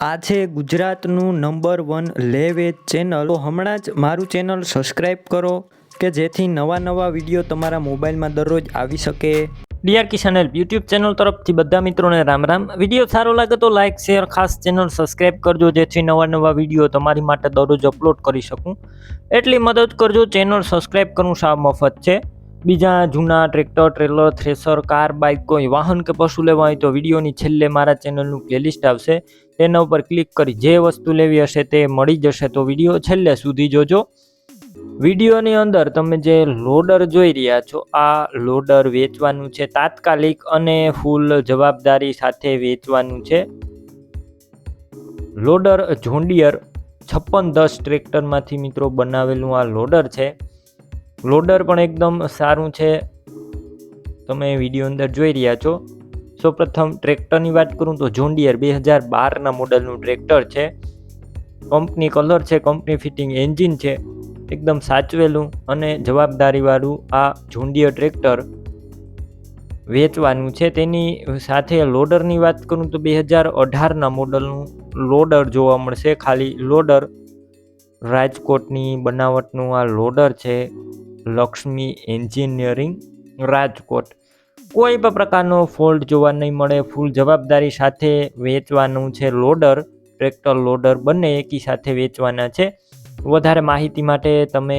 આ છે ગુજરાતનું નંબર 1 લે વેચ ચેનલ. તો હમણાં જ મારું ચેનલ સબસ્ક્રાઈબ કરો કે જેથી નવા વિડીયો તમારા મોબાઈલમાં દરરોજ આવી શકે. D.R.K યુટ્યુબ ચેનલ તરફથી બધા મિત્રોને રામ રામ. વિડીયો સારો લાગે તો લાઇક શેર ખાસ ચેનલ સબસ્ક્રાઈબ કરજો જેથી નવા વિડીયો તમારી માટે દરરોજ અપલોડ કરી શકું. એટલી મદદ કરજો. ચેનલ સબસ્ક્રાઈબ કરવું સાવ મફત છે. બીજા જૂના tractor, trailer, thresher, car, bike, કોઈ વાહન કે પશુ લેવા હોય તો વિડીયોની છેલ્લે મારા ચેનલનું પ્લેલિસ્ટ આવશે. તેના ઉપર ક્લિક કરી જે વસ્તુ લેવી હશે તે મળી જશે. તો વિડીયો છેલ્લે સુધી જોજો. વિડીયોની અંદર તમે જે લોડર જોઈ રહ્યા છો, આ લોડર વેચવાનું છે. તાત્કાલિક અને ફૂલ જવાબદારી સાથે વેચવાનું છે. લોડર જોન્ડિયર 5610 ટ્રેક્ટરમાંથી મિત્રો બનાવેલું આ લોડર છે. લોડર પણ એકદમ સારું છે, તમે વિડીયો અંદર જોઈ રહ્યા છો. સૌપ્રથમ ટ્રેક્ટરની વાત કરું તો જોન્ડિયર 2012ના મોડલનું ટ્રેક્ટર છે. કંપની કલર છે, કંપની ફિટિંગ એન્જિન છે. એકદમ સાચવેલું અને જવાબદારીવાળું આ જોન્ડિયર ટ્રેક્ટર વેચવાનું છે. તેની સાથે લોડરની વાત કરું તો 2018ના મોડલનું લોડર જોવા મળશે. ખાલી લોડર રાજકોટની બનાવટનું આ લોડર છે. લક્ષ્મી એન્જિનિયરિંગ રાજકોટ. કોઈ પણ પ્રકારનો ફોલ્ટ જોવા નહીં મળે. ફૂલ જવાબદારી સાથે વેચવાનું છે લોડર. ટ્રેક્ટર લોડર બંને એકી સાથે વેચવાના છે. વધારે માહિતી માટે તમે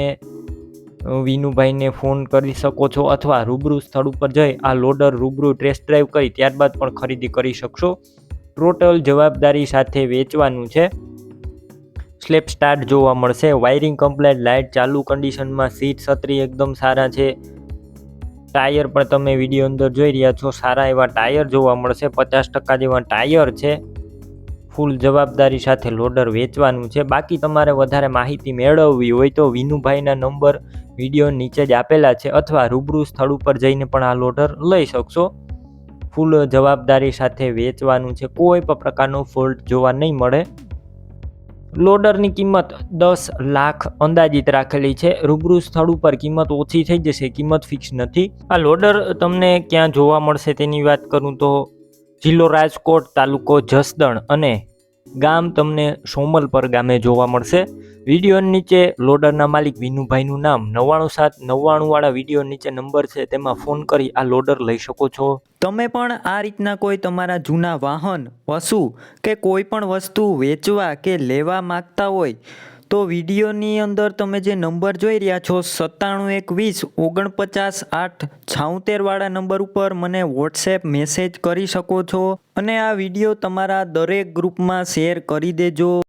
વિનુભાઈને ફોન કરી શકો છો અથવા રૂબરૂ સ્થળ ઉપર જઈ આ લોડર રૂબરૂ ટેસ્ટ ડ્રાઈવ કરી ત્યારબાદ પણ ખરીદી કરી શકશો. ટોટલ જવાબદારી સાથે વેચવાનું છે. સ્લેપ સ્ટાર્ટ જોવા મળશે. વાયરિંગ કમ્પ્લેટ, લાઇટ ચાલુ કન્ડિશનમાં, સીટ છત્રી એકદમ સારા છે. ટાયર પણ તમે વિડીયો અંદર જોઈ રહ્યા છો, સારા એવા ટાયર જોવા મળશે. 50% જેવા ટાયર છે. ફૂલ જવાબદારી સાથે લોડર વેચવાનું છે. બાકી તમારે વધારે માહિતી મેળવવી હોય તો વિનુભાઈના નંબર વિડીયો નીચે જ આપેલા છે અથવા રૂબરૂ સ્થળ ઉપર જઈને પણ આ લોડર લઈ શકશો. ફૂલ જવાબદારી સાથે વેચવાનું છે. કોઈ પણ પ્રકારનો ફોલ્ટ જોવા નહીં મળે. લોડરની કિંમત 10 લાખ અંદાજિત રાખેલી છે. રૂબરૂ સ્થળ ઉપર કિંમત ઓછી થઈ જશે, કિંમત ફિક્સ નથી. આ લોડર તમને ક્યાં જોવા મળશે તેની વાત કરું તો જિલ્લો રાજકોટ, તાલુકો જસદણ અને ગામ તમને સોમલપર ગામે જોવા મળશે. વિડીયો નીચે લોડરના માલિક વિનુભાઈનું નામ 99799 વાળા વિડીયો નીચે નંબર છે, તેમાં ફોન કરી આ લોડર લઈ શકો છો. તમે પણ આ રીતના કોઈ તમારા જૂના વાહન, પશુ કે કોઈ પણ વસ્તુ વેચવા કે લેવા માંગતા હોય તો વિડીયોની અંદર તમે જે નંબર જોઈ રહ્યા છો 9712 49 8 વાળા નંબર ઉપર મને વોટ્સએપ મેસેજ કરી શકો છો અને આ વિડીયો તમારા દરેક ગ્રુપમાં શેર કરી દેજો.